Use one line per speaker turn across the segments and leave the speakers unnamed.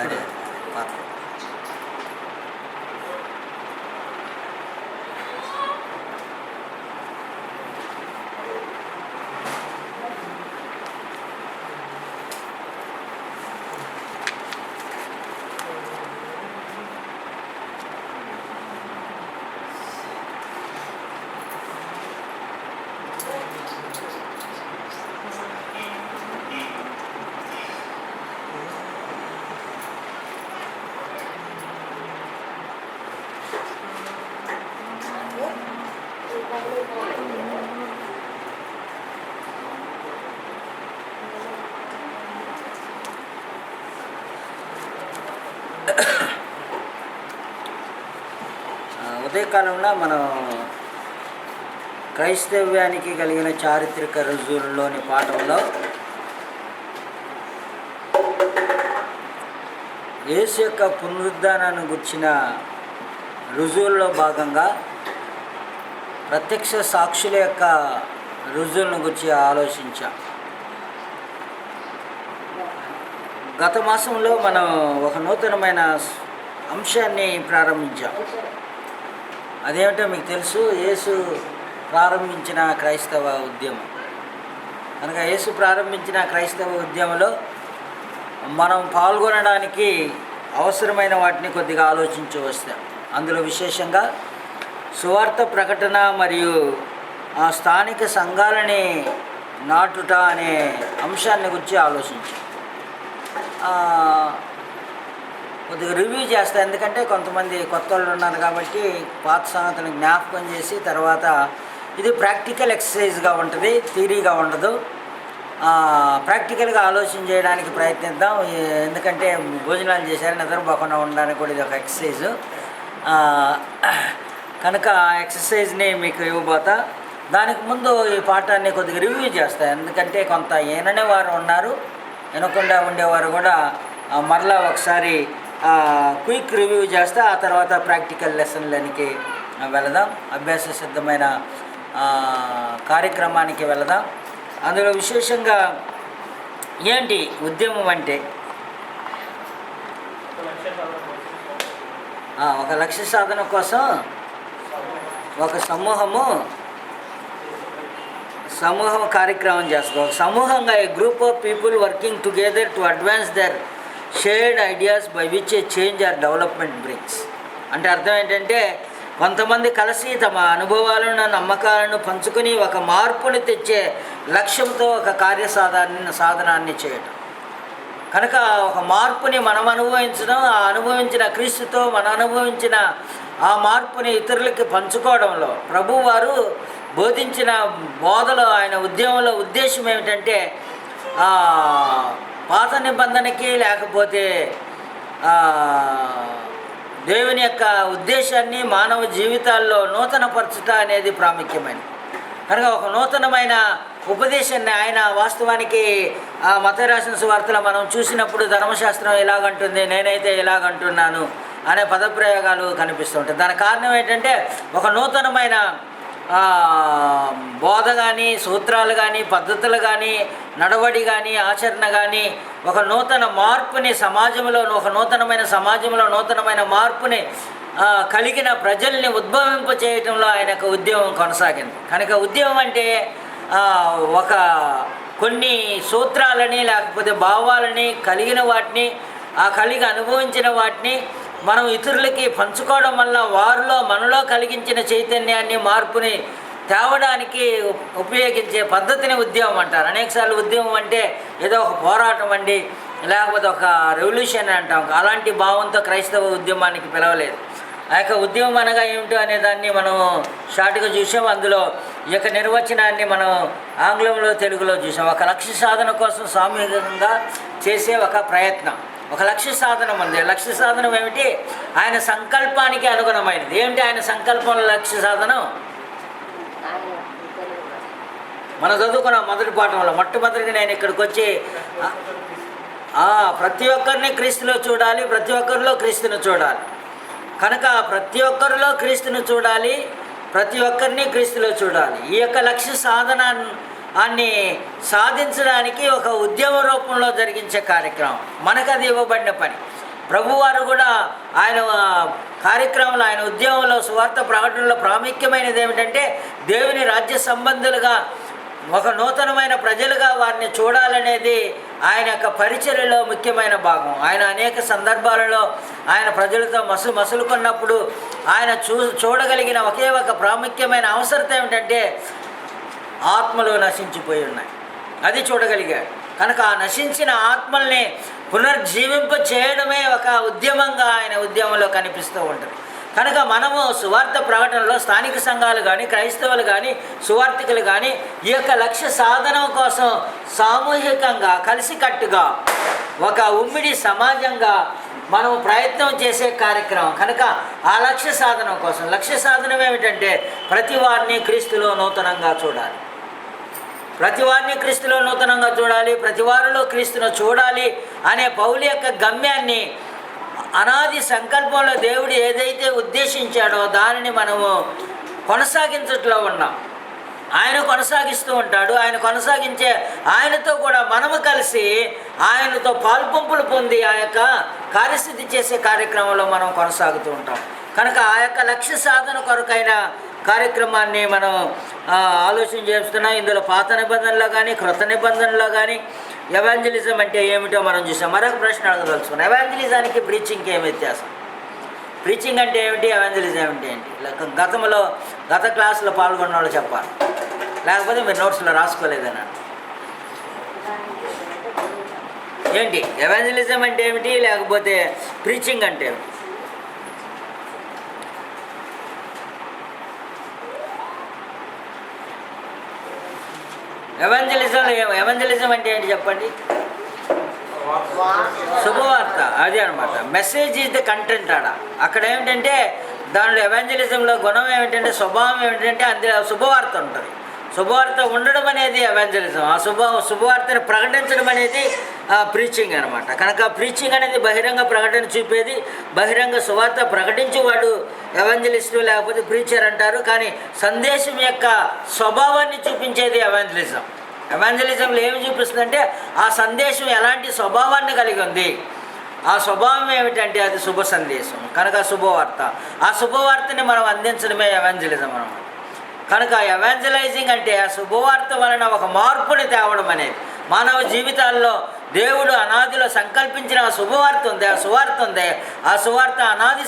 అదే పాత. ఉదయకాలంలో మనం క్రైస్తవ్యానికి కలిగిన చారిత్రక రుజువుల్లోని పాఠంలో యేసు యొక్క పునరుద్ధానాన్ని గుర్చిన రుజువుల్లో భాగంగా ప్రత్యక్ష సాక్షుల యొక్క రుజువులను గురించి ఆలోచించాం. గత మాసంలో మనం ఒక నూతనమైన అంశాన్ని ప్రారంభించాం. అదేమిటో మీకు తెలుసు, యేసు ప్రారంభించిన క్రైస్తవ ఉద్యమం. కనుక యేసు ప్రారంభించిన క్రైస్తవ ఉద్యమంలో మనం పాల్గొనడానికి అవసరమైన వాటిని కొద్దిగా ఆలోచించి వస్తాం. అందులో విశేషంగా సువార్త ప్రకటన మరియు ఆ స్థానిక సంఘాలని నాటుట అనే అంశాన్ని గురించి ఆలోచించాం. కొద్దిగా రివ్యూ చేస్తాను, ఎందుకంటే కొంతమంది కొత్త వాళ్ళు ఉన్నారు కాబట్టి పాత సంగతులను జ్ఞాపకం చేసి తర్వాత ఇది ప్రాక్టికల్ ఎక్సర్సైజ్గా ఉంటుంది, థియరీగా ఉండదు. ప్రాక్టికల్గా ఆలోచన చేయడానికి ప్రయత్నిద్దాం. ఎందుకంటే భోజనాలు చేశారు, నిద్రపోకుండా ఉండడానికి కూడా ఇది ఒక ఎక్సర్సైజ్. కనుక ఆ ఎక్సర్సైజ్ని మీకు ఇవ్వబోతా. దానికి ముందు ఈ పాఠాన్ని కొద్దిగా రివ్యూ చేస్తాను, ఎందుకంటే కొంత విననే వారు ఉన్నారు, వినకుండా ఉండేవారు కూడా. మరలా ఒకసారి క్విక్ రివ్యూ చేస్తే ఆ తర్వాత ప్రాక్టికల్ లెసన్లకి వెళదాం, అభ్యాస సిద్ధమైన కార్యక్రమానికి వెళదాం. అందులో విశేషంగా ఏంటి ఉద్యమం అంటే, ఒక లక్ష్య సాధన కోసం ఒక సమూహం కార్యక్రమం చేస్తుంది. ఒక సమూహంగా a group of people working together to advance their shared ideas by which a change or development brings. అంటే అర్థం ఏంటంటే, కొంతమంది కలిసి తమ అనుభవాలను నమ్మకాలను పంచుకొని ఒక మార్పుని తెచ్చే లక్ష్యంతో ఒక సాధనాన్ని చేయటం. కనుక ఒక మార్పుని మనం అనుభవించడం, ఆ అనుభవించిన క్రీస్తుతో మనం అనుభవించిన ఆ మార్పుని ఇతరులకి పంచుకోవడంలో ప్రభువు వారు బోధించిన బోధలో ఆయన ఉద్యమంలో ఉద్దేశం ఏమిటంటే, పాత నిబంధనకి లేకపోతే దేవుని యొక్క ఉద్దేశాన్ని మానవ జీవితాల్లో నూతనపరచుట అనేది ప్రాముఖ్యమైనది. కనుక ఒక నూతనమైన ఉపదేశాన్ని ఆయన వాస్తవానికి మత్తయి రాసిన సువార్తలో మనం చూసినప్పుడు ధర్మశాస్త్రం ఎలాగంటుంది, నేనైతే ఎలాగంటున్నాను అనే పదప్రయోగాలు కనిపిస్తుంటాయి. దానికి కారణం ఏంటంటే, ఒక నూతనమైన బోధ కానీ, సూత్రాలు కానీ, పద్ధతులు కానీ, నడవడి కానీ, ఆచరణ కానీ, ఒక నూతన మార్పుని సమాజంలో, ఒక నూతనమైన సమాజంలో నూతనమైన మార్పుని కలిగిన ప్రజల్ని ఉద్భవింప చేయటంలో ఆయనకు ఉద్యమం కొనసాగింది. కనుక ఉద్యమం అంటే ఒక కొన్ని సూత్రాలని లేకపోతే భావాలని కలిగిన వాటిని, కలిగి అనుభవించిన వాటిని మనం ఇతరులకి పంచుకోవడం వల్ల వారిలో మనలో కలిగించిన చైతన్యాన్ని, మార్పుని తేవడానికి ఉపయోగించే పద్ధతిని ఉద్యమం అంటారు. అనేకసార్లు ఉద్యమం అంటే ఏదో ఒక పోరాటం అండి, లేకపోతే ఒక రెవల్యూషన్ అంటాం. అలాంటి భావంతో క్రైస్తవ ఉద్యమానికి పిలవలేదు. ఆ యొక్క ఉద్యమం అనగా ఏమిటో అనే దాన్ని మనం షార్ట్గా చూసాం. అందులో ఈ యొక్క నిర్వచనాన్ని మనం ఆంగ్లంలో, తెలుగులో చూసాం. ఒక లక్ష్య సాధన కోసం సామూహికంగా చేసే ఒక ప్రయత్నం, ఒక లక్ష్య సాధనం ఉంది. లక్ష్య సాధనం ఏమిటి? ఆయన సంకల్పానికి అనుగుణమైనది. ఏమిటి ఆయన సంకల్పంలో లక్ష్య సాధనం? మనం చదువుకున్నాం మొదటి పాఠంలో. మొట్టమొదటిగా నేను ఇక్కడికి వచ్చి ప్రతి ఒక్కరిని క్రీస్తులో చూడాలి, ప్రతి ఒక్కరిలో క్రీస్తుని చూడాలి. కనుక ప్రతి ఒక్కరిలో క్రీస్తుని చూడాలి, ప్రతి ఒక్కరిని క్రీస్తులో చూడాలి. ఈ యొక్క లక్ష్య సాధన అన్ని సాధించడానికి ఒక ఉద్యమ రూపంలో జరిగించే కార్యక్రమం. మనకు అది ఇవ్వబడిన పని. ప్రభువారు కూడా ఆయన కార్యక్రమంలో, ఆయన ఉద్యమంలో, సువార్త ప్రకటనలో ప్రాముఖ్యమైనది ఏమిటంటే దేవుని రాజ్య సంబంధులుగా, ఒక నూతనమైన ప్రజలుగా వారిని చూడాలనేది ఆయన యొక్క పరిచర్యలో ముఖ్యమైన భాగం. ఆయన అనేక సందర్భాలలో ఆయన ప్రజలతో మసులుకున్నప్పుడు ఆయన చూడగలిగిన ఒకే ఒక ప్రాముఖ్యమైన అవసరత ఏమిటంటే ఆత్మలు నశించిపోయి ఉన్నాయి, అది చూడగలిగాడు. కనుక ఆ నశించిన ఆత్మల్ని పునర్జీవింప చేయడమే ఒక ఉద్యమంగా ఆయన ఉద్యమంలో కనిపిస్తూ ఉంటుంది. కనుక మనము సువార్త ప్రకటనలో స్థానిక సంఘాలు కానీ, క్రైస్తవులు కానీ, సువార్థికులు కానీ ఈ యొక్క లక్ష్య సాధనం కోసం సామూహికంగా, కలిసికట్టుగా, ఒక ఉమ్మిడి సమాజంగా మనం ప్రయత్నం చేసే కార్యక్రమం. కనుక ఆ లక్ష్య సాధనం కోసం, లక్ష్య సాధనం ఏమిటంటే ప్రతి వారిని క్రీస్తులో నూతనంగా చూడాలి, ప్రతి వారిని క్రీస్తులో నూతనంగా చూడాలి, ప్రతి వారిలో క్రీస్తును చూడాలి అనే పౌలు యొక్క గమ్యాన్ని, అనాది సంకల్పంలో దేవుడు ఏదైతే ఉద్దేశించాడో దానిని మనము కొనసాగించట్లో ఉన్నాం. ఆయన కొనసాగిస్తూ ఉంటాడు. ఆయన కొనసాగించే ఆయనతో కూడా మనము కలిసి ఆయనతో పాల్పంపులు పొంది ఆ యొక్క కార్యసిద్ధి చేసే కార్యక్రమంలో మనం కొనసాగుతూ ఉంటాం. కనుక ఆ యొక్క లక్ష్య సాధన కొరకైన కార్యక్రమాన్ని మనం ఆలోచన చేస్తున్నాం. ఇందులో పాత నిబంధనలో కానీ, క్రొత్త నిబంధనలో కానీ ఎవాంజలిజం అంటే ఏమిటో మనం చూసాం. మరొక ప్రశ్న అడగదలుచుకున్నాం, ఎవాంజలిజానికి ప్రీచింగ్కి ఏమి వ్యత్యాసం? ప్రీచింగ్ అంటే ఏమిటి, ఎవాంజలిజం అంటే ఏంటి? గత క్లాసులో పాల్గొన్న వాళ్ళు చెప్పాలి, లేకపోతే మీరు నోట్స్లో రాసుకోలేదన్నా. ఏంటి ఎవాంజలిజం అంటే ఏమిటి, లేకపోతే ప్రీచింగ్ అంటే ఏమిటి? ఎవాంజలిజం అంటే ఏంటి చెప్పండి? శుభవార్త, అది అనమాట. Message is the content. అక్కడ ఏమిటంటే దానిలో ఎవాంజలిజంలో గుణం ఏమిటంటే, స్వభావం ఏమిటంటే అందులో శుభవార్త ఉంటుంది. శుభవార్త ఉండడం అనేది ఎవాంజలిజం. ఆ శుభవార్తను ప్రకటించడం అనేది ప్రీచింగ్ అనమాట. కనుక ప్రీచింగ్ అనేది బహిరంగ ప్రకటన చూపేది, బహిరంగ సువార్త ప్రకటించేవాడు ఎవాంజలిస్టు లేకపోతే ప్రీచర్ అంటారు. కానీ సందేశం యొక్క స్వభావాన్ని చూపించేది ఎవాంజలిజం. ఎవాంజలిజంలో ఏమి చూపిస్తుందంటే ఆ సందేశం ఎలాంటి స్వభావాన్ని కలిగి ఉంది, ఆ స్వభావం ఏమిటంటే అది శుభ సందేశం. కనుక శుభవార్త, ఆ శుభవార్తని మనం అందించడమే ఎవాంజలిజం అనమాట. కనుక ఎవాంజలైజింగ్ అంటే ఆ శుభవార్త వలన ఒక మార్పుని తేవడం అనేది. మానవ జీవితాల్లో దేవుడు అనాదిలో సంకల్పించిన ఆ శుభవార్త ఉంది, ఆ సువార్త ఉంది. ఆ సువార్త అనాది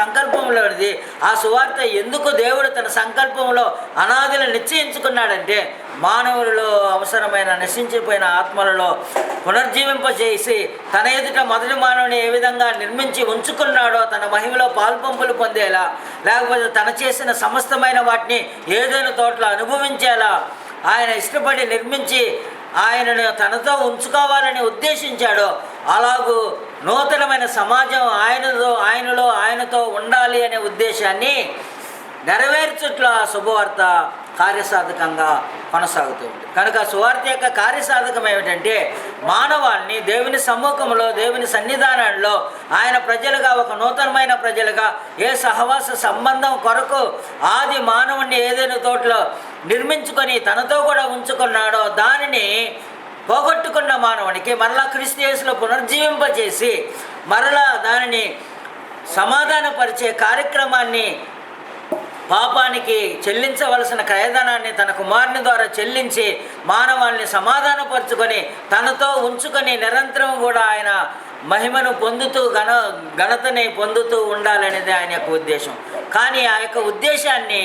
సంకల్పంలోనిది. ఆ సువార్త ఎందుకు దేవుడు తన సంకల్పంలో అనాదిలో నిశ్చయించుకున్నాడంటే మానవులలో అవసరమైన నశించిపోయిన ఆత్మలలో పునర్జీవింపజేసి తన ఎదుట మొదటి మానవుని ఏ విధంగా నిర్మించి ఉంచుకున్నాడో తన మహిమలో పాల్పంపులు పొందేలా, లేకపోతే తన చేసిన సమస్తమైన వాటిని ఏదైనా తోటలో అనుభవించేలా ఆయన ఇష్టపడి నిర్మించి ఆయనను తనతో ఉంచుకోవాలని ఉద్దేశించాడో అలాగూ నూతనమైన సమాజం ఆయనతో ఉండాలి అనే ఉద్దేశాన్ని నెరవేర్చుట్ల శుభవార్త కార్యసాధకంగా కొనసాగుతుంది. కనుక సువార్త యొక్క కార్యసాధకం ఏమిటంటే మానవాళిని దేవుని సమ్ముఖంలో, దేవుని సన్నిధానంలో ఆయన ప్రజలుగా, ఒక నూతనమైన ప్రజలుగా ఏ సహవాస సంబంధం కొరకు ఆది మానవుణ్ణి ఏదైనా తోటలో నిర్మించుకొని తనతో కూడా ఉంచుకున్నాడో దానిని పోగొట్టుకున్న మానవునికి మరలా క్రీస్తు యేసులో పునర్జీవింపజేసి మరలా దానిని సమాధానపరిచే కార్యక్రమాన్ని, పాపానికి చెల్లించవలసిన క్రయధనాన్ని తన కుమారుని ద్వారా చెల్లించి మానవాళ్ళని సమాధానపరుచుకొని తనతో ఉంచుకొని నిరంతరం కూడా ఆయన మహిమను పొందుతూ ఘనతని పొందుతూ ఉండాలనేది ఆయన యొక్క ఉద్దేశం. కానీ ఆ యొక్క ఉద్దేశాన్ని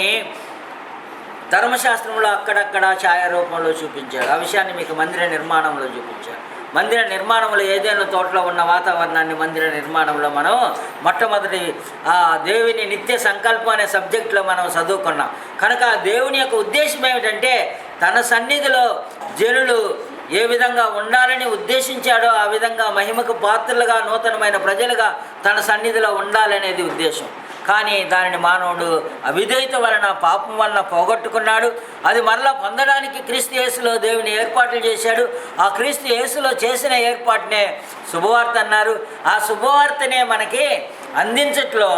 ధర్మశాస్త్రంలో అక్కడక్కడ ఛాయారూపంలో చూపించాడు. ఆ విషయాన్ని మీకు మందిర నిర్మాణంలో చూపించాడు. మందిర నిర్మాణంలో ఏదైనా తోటలో ఉన్న వాతావరణాన్ని మందిర నిర్మాణంలో మనం మొట్టమొదటి దేవుని నిత్య సంకల్పం అనే సబ్జెక్టులో మనం చదువుకున్నాం. కనుక దేవుని యొక్క ఉద్దేశం ఏమిటంటే తన సన్నిధిలో జనులు ఏ విధంగా ఉండాలని ఉద్దేశించాడో ఆ విధంగా మహిమకు పాత్రలుగా, నూతనమైన ప్రజలుగా తన సన్నిధిలో ఉండాలనేది ఉద్దేశం. కానీ దానిని మానవుడు అవిధేయత వలన, పాపం వలన పోగొట్టుకున్నాడు. అది మరలా పొందడానికి క్రీస్తు యేసులో దేవుని ఏర్పాట్లు చేశాడు. ఆ క్రీస్తు యేసులో చేసిన ఏర్పాటునే శుభవార్త అన్నారు. ఆ శుభవార్తనే మనకి అందించట్లో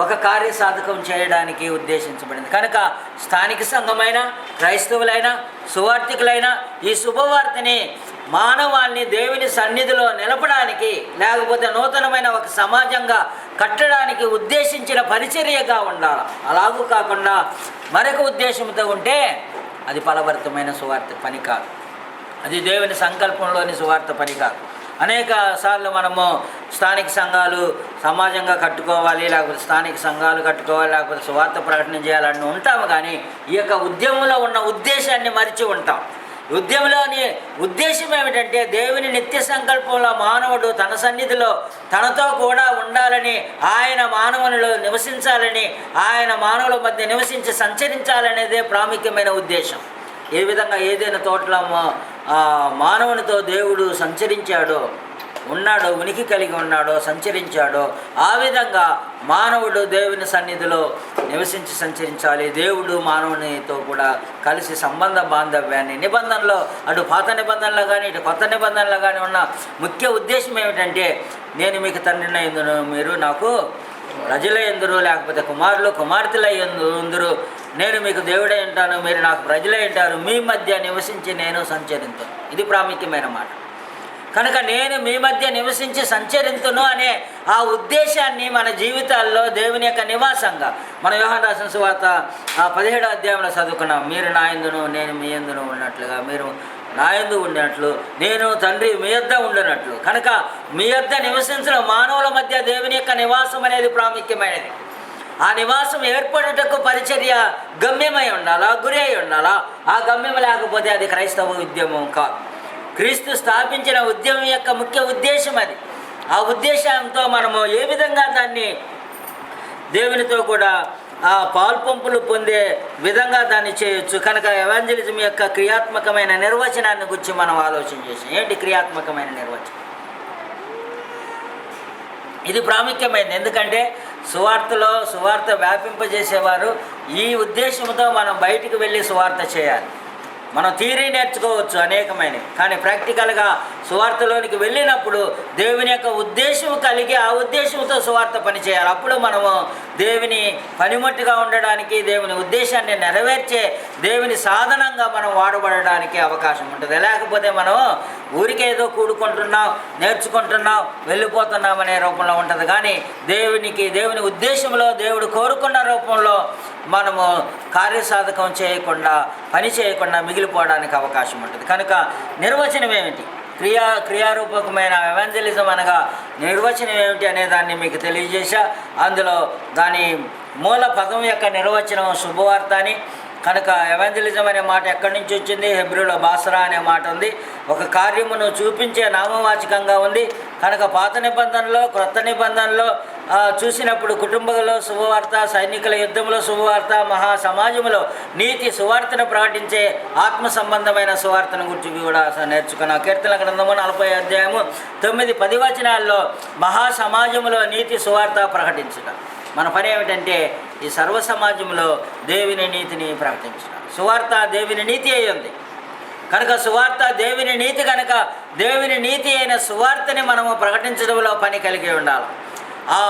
ఒక కార్యసాధకం చేయడానికి ఉద్దేశించబడింది. కనుక స్థానిక సంఘమైన, క్రైస్తవులైన, సువార్థికులైన ఈ శుభవార్తని మానవాళిని దేవుని సన్నిధిలో నిలపడానికి, లేకపోతే నూతనమైన ఒక సమాజంగా కట్టడానికి ఉద్దేశించిన పరిచర్యగా ఉండాలి. అలాగూ కాకుండా మరొక ఉద్దేశంతో ఉంటే అది ఫలభరితమైన సువార్త పని కాదు, అది దేవుని సంకల్పంలోని సువార్త పని కాదు. అనేక సార్లు మనము స్థానిక సంఘాలు సమాజంగా కట్టుకోవాలి, లేకపోతే స్థానిక సంఘాలు కట్టుకోవాలి, లేకపోతే సువార్త ప్రకటన చేయాలని ఉంటాము. కానీ ఈ యొక్క ఉద్యమంలో ఉన్న ఉద్దేశాన్ని మరిచి ఉంటాం. ఉద్యమంలోని ఉద్దేశం ఏమిటంటే దేవుని నిత్య సంకల్పంలో మానవుడు తన సన్నిధిలో తనతో కూడా ఉండాలని, ఆయన మానవునిలో నివసించాలని, ఆయన మానవుల మధ్య నివసించి సంచరించాలనేదే ప్రాముఖ్యమైన ఉద్దేశం. ఏ విధంగా ఏదైనా తోటలో మానవునితో దేవుడు సంచరించాడో, ఉన్నాడో, ఉనికి కలిగి ఉన్నాడో, సంచరించాడో, ఆ విధంగా మానవుడు దేవుని సన్నిధిలో నివసించి సంచరించాలి. దేవుడు మానవునితో కూడా కలిసి సంబంధ బాంధవ్యాన్ని, నిబంధనలో అటు పాత నిబంధనలో కానీ ఇటు కొత్త నిబంధనలో కానీ ఉన్న ముఖ్య ఉద్దేశం ఏమిటంటే, నేను మీకు తండ్రిని ఎందును, మీరు నాకు ప్రజలై ఎందురు, లేకపోతే కుమారులు కుమార్తెలై ఎందురు, నేను మీకు దేవుడై ఉంటాను, మీరు నాకు ప్రజలై ఉంటారు, మీ మధ్య నివసించి నేను సంచరింతును. ఇది ప్రాముఖ్యమైన మాట. కనుక నేను మీ మధ్య నివసించి సంచరింతును అనే ఆ ఉద్దేశాన్ని మన జీవితాల్లో దేవుని యొక్క నివాసంగా, మన యోహాను రాసిన సువార్త 17వ అధ్యాయంలో చదువుకున్నాం. మీరు నా యందును నేను మీ యందును ఉన్నట్లుగా మీరు నా యందు ఉన్నట్లు నేను తండ్రి మీ యొద్ద ఉండినట్లు. కనుక మీ యొద్ద నివసించడం, మానవుల మధ్య దేవుని యొక్క నివాసం అనేది ప్రాముఖ్యమైనది. ఆ నివాసం ఏర్పడుటకు పరిచర్య గమ్యమై ఉండాలా, గురి అయి ఉండాలా. ఆ గమ్యం లేకపోతే అది క్రైస్తవ ఉద్యమం కాదు. క్రీస్తు స్థాపించిన ఉద్యమం యొక్క ముఖ్య ఉద్దేశం అది. ఆ ఉద్దేశంతో మనము ఏ విధంగా దాన్ని దేవునితో కూడా ఆ పాల్పంపులు పొందే విధంగా దాన్ని చేయొచ్చు. కనుక ఎవాంజలిజం యొక్క క్రియాత్మకమైన నిర్వచనాన్ని గురించి మనం ఆలోచన చేసాం. ఏంటి క్రియాత్మకమైన నిర్వచనం? ఇది ప్రాముఖ్యమైనది. ఎందుకంటే సువార్త వ్యాపింపజేసేవారు ఈ ఉద్దేశంతో మనం బయటికి వెళ్ళి సువార్త చేయాలి. మనం థియరీ నేర్చుకోవచ్చు అనేకమైనవి, కానీ ప్రాక్టికల్గా సువార్తలోనికి వెళ్ళినప్పుడు దేవుని యొక్క ఉద్దేశం కలిగి ఆ ఉద్దేశంతో సువార్త పనిచేయాలి. అప్పుడు మనము దేవుని పనిముట్టుగా ఉండడానికి, దేవుని ఉద్దేశాన్ని నెరవేర్చే దేవుని సాధనంగా మనం వాడబడడానికి అవకాశం ఉంటుంది. లేకపోతే మనం ఊరికేదో కూడుకుంటున్నాం, నేర్చుకుంటున్నాం, వెళ్ళిపోతున్నాం అనే రూపంలో ఉంటుంది. కానీ దేవుని ఉద్దేశంలో దేవుడు కోరుకున్న రూపంలో మనము కార్యసాధకం చేయకుండా, పని చేయకుండా మిగిలిపోవడానికి అవకాశం ఉంటుంది. కనుక నిర్వచనం ఏమిటి? క్రియారూపకమైన ఎవాంజలిజం అనగా నిర్వచనం ఏమిటి అనే దాన్ని మీకు తెలియజేశా. అందులో దాని మూల పదం యొక్క నిర్వచనం శుభవార్త అని. కనుక ఎవాంజలిజం అనే మాట ఎక్కడి నుంచి వచ్చింది? హెబ్రీలో బాసరా అనే మాట ఉంది. ఒక కార్యమును చూపించే నామవాచకంగా ఉంది. కనుక పాత నిబంధనలో, క్రొత్త నిబంధనలో చూసినప్పుడు కుటుంబంలో శుభవార్త, సైనికుల యుద్ధంలో శుభవార్త, మహా సమాజంలో నీతి సువార్తను ప్రకటించే ఆత్మ సంబంధమైన సువార్తను గురించి కూడా నేర్చుకున్నాం. కీర్తన గ్రంథము 40వ అధ్యాయము 9-10 వచనాల్లో మహా సమాజంలో నీతి సువార్త ప్రకటించడం. మన పని ఏమిటంటే ఈ సర్వ సమాజంలో దేవుని నీతిని ప్రకటించడం. సువార్త దేవుని నీతి అయి ఉంది కనుక సువార్త దేవుని నీతి, కనుక దేవుని నీతి అయిన సువార్తని మనము ప్రకటించడంలో పని కలిగి ఉండాలి. ఆ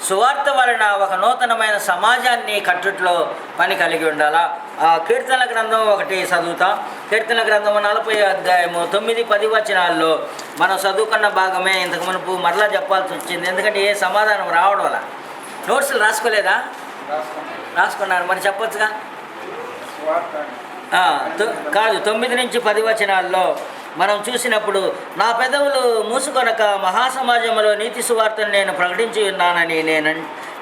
సువార్త వలన ఒక నూతనమైన సమాజాన్ని కట్టుట్లో పని కలిగి ఉండాలా. కీర్తనల గ్రంథం ఒకటి చదువుతాం. కీర్తనల గ్రంథం 40వ అధ్యాయము 9-10 వచనాల్లో మనం చదువుకున్న భాగమే ఇంతకు మునుపు మరలా చెప్పాల్సి వచ్చింది. ఎందుకంటే ఏ సమాధానం రావడం వల్ల. నోట్స్లు రాసుకోలేదా? రాసుకున్నారు, మరి చెప్పొచ్చుగా. కాదు, 9-10 వచనాల్లో మనం చూసినప్పుడు, నా పెదవులు మూసుకొనక మహాసమాజంలో నీతి సువార్తను నేను ప్రకటించి ఉన్నానని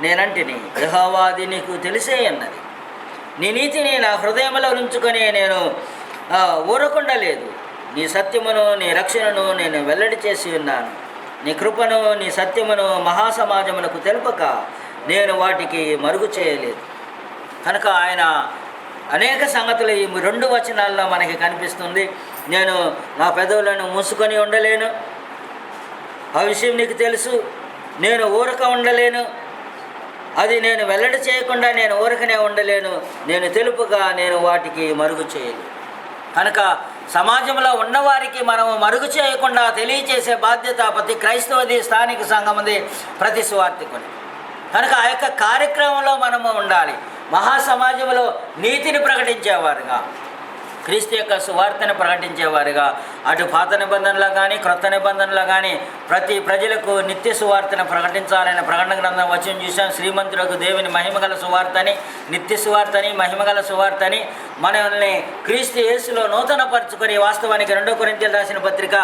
నేనంటిని. యెహోవా అది నీకు తెలిసే అన్నది. నీ నీతిని నా హృదయంలో ఉంచుకొని నేను ఊరకుండా లేదు. నీ సత్యమును నీ రక్షణను నేను వెల్లడి చేసి ఉన్నాను. నీ కృపను నీ సత్యమును మహాసమాజమునకు తెలుపక నేను వాటికి మరుగు చేయలేదు. కనుక ఆయన అనేక సంగతులు ఈ 2 వచనాల్లో మనకి కనిపిస్తుంది. నేను నా పెదవులను మూసుకొని ఉండలేను, ఆ విషయం నీకు తెలుసు. నేను ఊరక ఉండలేను, అది నేను వెల్లడి చేయకుండా నేను ఊరకనే ఉండలేను. నేను తెలుపుగా నేను వాటికి మరుగు చేయను. కనుక సమాజంలో ఉన్నవారికి మనము మరుగు చేయకుండా తెలియచేసే బాధ్యత ప్రతి క్రైస్తవది, స్థానిక సంఘముది, ప్రతి సువార్థికుని. కనుక ఆ యొక్క కార్యక్రమంలో మనము ఉండాలి. మహాసమాజంలో నీతిని ప్రకటించేవారుగా, క్రీస్తు యొక్క సువార్తను ప్రకటించేవారుగా, అటు పాత నిబంధనలో కానీ క్రొత్త నిబంధనలో కానీ ప్రతి ప్రజలకు నిత్య సువార్తను ప్రకటించాలని ప్రకటన గ్రంథం వచనం చూసాం. శ్రీమంతులకు దేవుని మహిమగల సువార్తని, నిత్య సువార్తని, మహిమగల సువార్తని మనల్ని క్రీస్తు యేసులో నూతనపరుచుకొని, వాస్తవానికి 2 కొరింథీయులకు రాసిన పత్రిక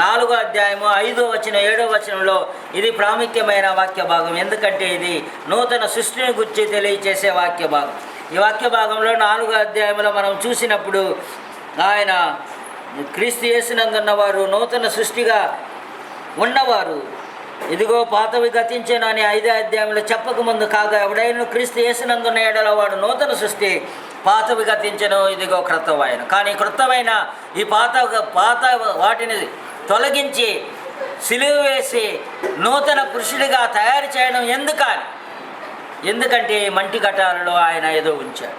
4వ అధ్యాయము 5వ వచనం 7వ వచనంలో ఇది ప్రాముఖ్యమైన వాక్య భాగం. ఎందుకంటే ఇది నూతన సృష్టిని గురించి తెలియచేసే వాక్య భాగం. ఈ వాక్య భాగంలో 4వ అధ్యాయంలో మనం చూసినప్పుడు ఆయన క్రీస్తు యేసునందున్నవారు నూతన సృష్టిగా ఉన్నవారు, ఇదిగో పాతవి గతించెను అని 5వ అధ్యాయంలో చెప్పకముందు, కాగా ఎవడైనా క్రీస్తు యేసునందున్న ఎడల వాడు నూతన సృష్టి, పాతవి గతించెను, ఇదిగో క్రొత్తవాయను. కానీ క్రొత్తమైన ఈ పాత వాటిని తొలగించి సిలువ వేసి నూతన పురుషుడిగా తయారు చేయడం ఎందుకంటే ఈ మంటి ఘటాలలో ఆయన ఏదో ఉంచాడు.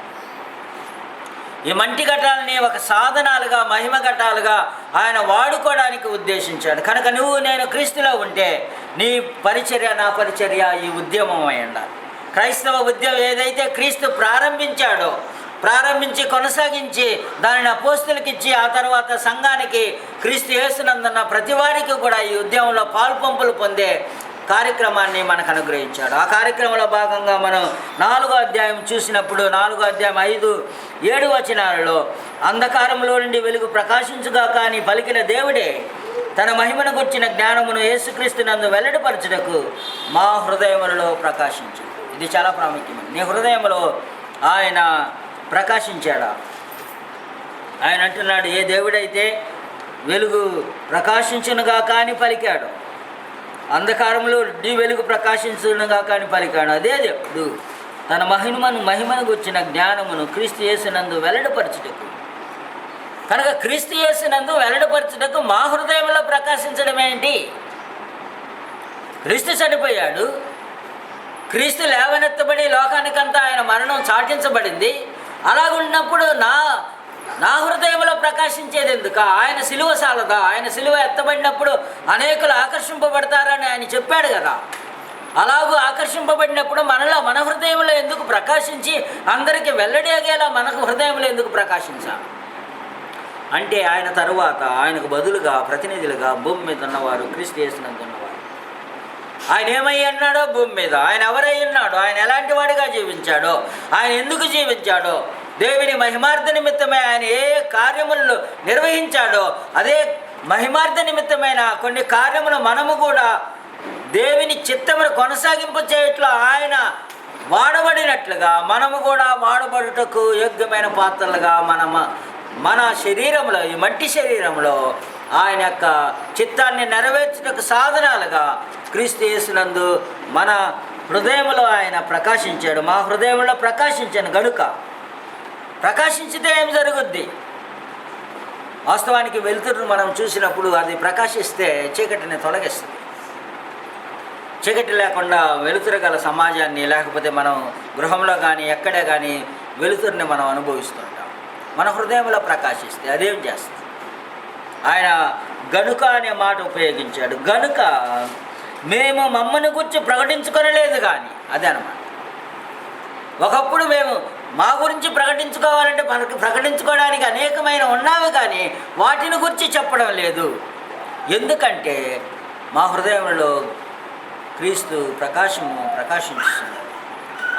ఈ మంటి ఘటాలని ఒక సాధనాలుగా, మహిమ ఘటాలుగా ఆయన వాడుకోవడానికి ఉద్దేశించాడు. కనుక నువ్వు నేను క్రీస్తులో ఉంటే నీ పరిచర్య, నా పరిచర్య ఈ ఉద్యమం అయి ఉండాలి. క్రైస్తవ ఉద్యమం ఏదైతే క్రీస్తు ప్రారంభించి కొనసాగించి దానిని అపోస్తులకు ఇచ్చి ఆ తర్వాత సంఘానికి క్రీస్తు యేసునందున్న ప్రతి వారికి కూడా ఈ ఉద్యమంలో పాల్పంపులు పొందే కార్యక్రమాన్ని మనకు అనుగ్రహించాడు. ఆ కార్యక్రమంలో భాగంగా మనం 4వ అధ్యాయం చూసినప్పుడు 4వ అధ్యాయం 5, 7 వచనాలలో అంధకారంలో నుండి వెలుగు ప్రకాశించుగాక అని పలికిన దేవుడే తన మహిమను గుర్చిన జ్ఞానమును యేసుక్రీస్తునందు వెల్లడిపరచుటకు మా హృదయములలో ప్రకాశించాడు. ఇది చాలా ప్రాముఖ్యమైనది. నీ హృదయంలో ఆయన ప్రకాశించాడా? ఆయన అంటున్నాడు, ఏ దేవుడైతే వెలుగు ప్రకాశించునుగాక అని పలికాడు, అంధకారంలో నీ వెలుగు ప్రకాశించునుగా కానీ పలికాడు, అదే దేవుడు తన మహిమను గుర్చిన జ్ఞానమును క్రీస్తు యేసునందు వెల్లడిపరచుటకు. కనుక క్రీస్తు యేసునందు వెల్లడిపరచుటకు మా హృదయంలో ప్రకాశించడం ఏంటి? క్రీస్తు చనిపోయాడు, క్రీస్తు లేవనెత్తబడి లోకానికంతా ఆయన మరణం చాటించబడింది. అలాగున్నప్పుడు నా హృదయంలో ప్రకాశించేది ఎందుకు? ఆయన సిలువ సాలదా? ఆయన సిలువ ఎత్తబడినప్పుడు అనేకులు ఆకర్షింపబడతారని ఆయన చెప్పాడు కదా. అలాగూ ఆకర్షింపబడినప్పుడు మన హృదయంలో ఎందుకు ప్రకాశించి అందరికీ వెల్లడిగేలా మన హృదయంలో ఎందుకు ప్రకాశించాలి అంటే, ఆయన తరువాత ఆయనకు బదులుగా ప్రతినిధులుగా భూమి మీద ఉన్నవారు క్రీస్తు యేసునందు ఉన్నవారు. ఆయన ఏమై ఉన్నాడో భూమి మీద, ఆయన ఎవరై ఉన్నాడో, ఆయన ఎలాంటి వాడిగా జీవించాడో, ఆయన ఎందుకు జీవించాడో, దేవుని మహిమార్థ నిమిత్తమే ఆయన ఏ కార్యములను నిర్వహించాడో అదే మహిమార్థ నిమిత్తమైన కొన్ని కార్యములు మనము కూడా దేవుని చిత్తమును కొనసాగింపు చేయట్లో ఆయన వాడబడినట్లుగా మనము కూడా వాడబడుటకు యోగ్యమైన పాత్రలుగా మన శరీరంలో, ఈ మట్టి శరీరంలో ఆయన యొక్క చిత్తాన్ని నెరవేర్చుటకు సాధనాలుగా క్రీస్తు యేసునందు మన హృదయంలో ఆయన ప్రకాశించాడు. మా హృదయంలో ప్రకాశించాను గనుక, ప్రకాశించితే ఏం జరుగుద్ది? వాస్తవానికి వెలుతురును మనం చూసినప్పుడు అది ప్రకాశిస్తే చీకటిని తొలగిస్తుంది. చీకటి లేకుండా వెలుతురు గల సమాజాన్ని, లేకపోతే మనం గృహంలో కానీ ఎక్కడే కానీ వెలుతురుని మనం అనుభవిస్తుంటాం. మన హృదయంలో ప్రకాశిస్తే అదేం చేస్తుంది? ఆయన గనుక అనే మాట ఉపయోగించాడు. గనుక మేము మమ్మల్ని గురించి ప్రకటించుకొనలేదు కానీ, అదే అన్నమాట. ఒకప్పుడు మేము మా గురించి ప్రకటించుకోవాలంటే మనకు ప్రకటించుకోవడానికి అనేకమైన ఉన్నావి కానీ వాటిని గురించి చెప్పడం లేదు. ఎందుకంటే మా హృదయంలో క్రీస్తు ప్రకాశించుతుంది.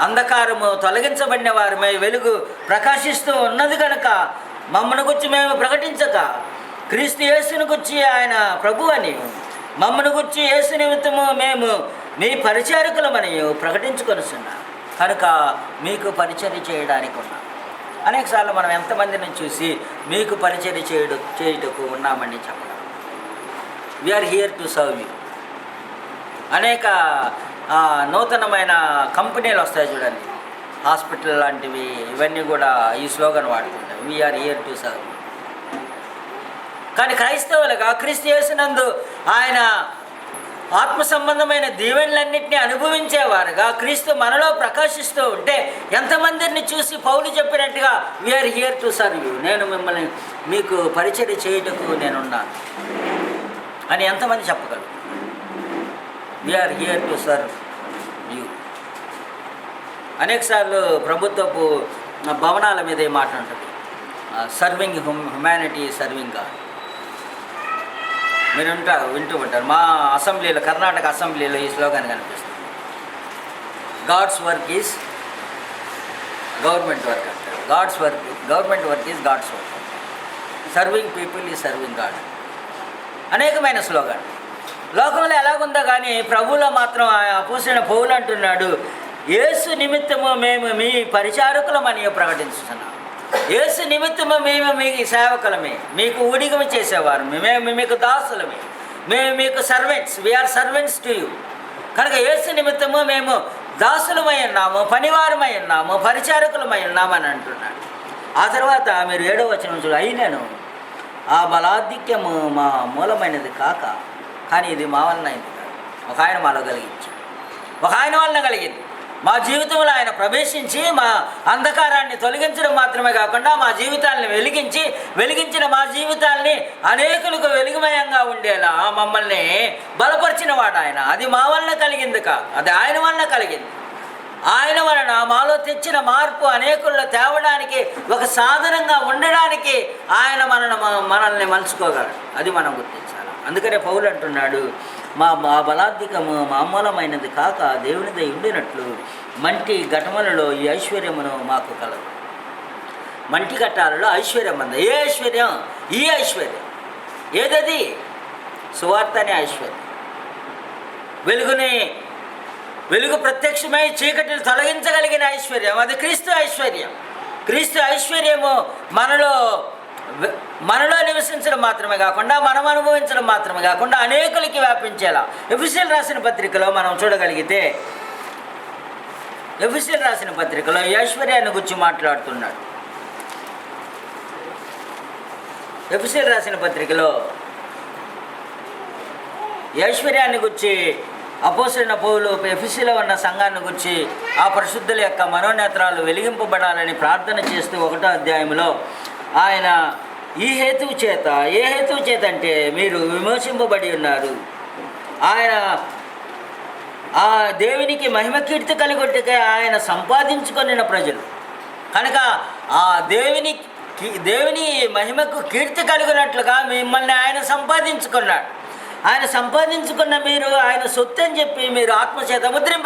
అంధకారము తొలగించబడిన వారమై వెలుగు ప్రకాశిస్తూ ఉన్నది కనుక మమ్మల్ని గురించి మేము ప్రకటించక, క్రీస్తు యేసుని గురించి ఆయన ప్రభు అని, మమ్మల్ని గురించి యేసు నిమిత్తము మేము మీ పరిచారకులమని ప్రకటించుకొనిస్తున్నాం. కనుక మీకు పరిచర్య చేయడానికి ఉన్నాం. అనేకసార్లు మనం ఎంతమందిని చూసి మీకు పరిచర్య చేయుటకు ఉన్నామని చెప్పడం. We are here to serve you. అనేక నూతనమైన కంపెనీలు వస్తాయి చూడండి, హాస్పిటల్ లాంటివి, ఇవన్నీ కూడా ఈ స్లోగన్ వాడుతుంటాయి, we are here to serve you. కానీ క్రైస్తవులుగా క్రీస్తు యేసునందు ఆయన ఆత్మ సంబంధమైన దీవెనలన్నింటినీ అనుభవించేవారుగా క్రీస్తు మనలో ప్రకాశిస్తూ ఉంటే ఎంతమందిని చూసి పౌలు చెప్పినట్టుగా we are here to serve you, నేను మిమ్మల్ని మీకు పరిచర్య చేయుటకు నేనున్నాను అని ఎంతమంది చెప్పగలరు? We are here to serve you. అనేకసార్లు ప్రభుత్వపు భవనాల మీద ఈ మాట ఉంటుంది, సర్వింగ్ హ్యుమానిటీ సర్వింగ్ గాడ్. మీరు వింటూ ఉంటారు. మా అసెంబ్లీలో, కర్ణాటక అసెంబ్లీలో ఈ స్లోగన్ కనిపిస్తుంది, God's work is government work అంటారు. Government work is God's work, serving people is serving God. అనేకమైన స్లోగన్ లోకంలో ఎలాగుందో కానీ ప్రభువులో మాత్రం అపోస్తలుడైన పౌలు అంటున్నాడు, యేసు నిమిత్తము మేము మీ పరిచారకులమని ప్రకటించుతున్నాం. యేసు నిమిత్తము మేము మీ సేవకులమే, మీకు ఊడిగం చేసేవారు, మేము మీకు దాసులమే, మేము మీకు servants, we are servants to you. కనుక యేసు నిమిత్తము మేము దాసులమై ఉన్నాము, పనివారమై ఉన్నాము, పరిచారకులమై ఉన్నామని అంటున్నాడు. ఆ తర్వాత మీరు 7వ వచనం చూడు, అయినను ఆ బలాధిక్యము మా మూలమైనది కాక, కానీ ఇది మా వలన అయింది కాదు, ఒక ఆయన మాలో కలిగించాడు, ఒక ఆయన వలన కలిగింది. మా జీవితంలో ఆయన ప్రవేశించి మా అంధకారాన్ని తొలగించడం మాత్రమే కాకుండా మా జీవితాలను వెలిగించిన మా జీవితాల్ని అనేకులకు వెలుగుమయంగా ఉండేలా మమ్మల్ని బలపరిచిన వాడు ఆయన. అది మా వలన కలిగింది కాదు, అది ఆయన వలన కలిగింది. ఆయన వలన మాలో తెచ్చిన మార్పు అనేకుల్లో తేవడానికి, ఒక సాధనంగా ఉండడానికి ఆయన మనల్ని మలుచుకోగలడు. అది మనం గుర్తించాలి. అందుకనే పౌలు అంటున్నాడు, మా బలాధికము మామూలమైనది కాక దేవునిదై ఉండినట్లు మంటి ఘటములలో ఈ ఐశ్వర్యమును మాకు కలదు. మంటి ఘట్టాలలో ఐశ్వర్యం ఉంది. ఏ ఐశ్వర్యం? ఈ ఐశ్వర్యం. ఏదది? సువార్త అనే ఐశ్వర్యం. వెలుగు ప్రత్యక్షమై చీకటిని తొలగించగలిగిన ఐశ్వర్యం, అది క్రీస్తు ఐశ్వర్యం. క్రీస్తు ఐశ్వర్యము మనలో నివసించడం మాత్రమే కాకుండా, మనం అనుభవించడం మాత్రమే కాకుండా అనేకులకి వ్యాపించేలా. ఎఫెసీయులకు రాసిన పత్రికలో మనం చూడగలిగితే, ఎఫెసీయులకు రాసిన పత్రికలో ఈ ఐశ్వర్యాన్ని గురించి మాట్లాడుతున్నాడు. ఎఫెసీయులకు రాసిన పత్రికలో ఈ ఐశ్వర్యాన్ని గురించి అపోస్తలుడైన పౌలు ఎఫెసీలో ఉన్న సంఘాన్ని గురించి, ఆ పరిశుద్ధుల యొక్క మనోనేత్రాలు వెలిగింపబడాలని ప్రార్థన చేస్తూ 1వ అధ్యాయంలో ఆయన ఏ హేతువు చేత అంటే మీరు విమోచింపబడి ఉన్నారు, ఆయన ఆ దేవునికి మహిమ కీర్తి కలిగొట్టుకే ఆయన సంపాదించుకొనిన ప్రజలు. కనుక ఆ దేవుని మహిమకు కీర్తి కలిగినట్లుగా మిమ్మల్ని ఆయన సంపాదించుకున్నాడు. ఆయన సంపాదించుకున్న మీరు ఆయన సొత్తు అని చెప్పి మీరు ఆత్మచేత ముద్రింప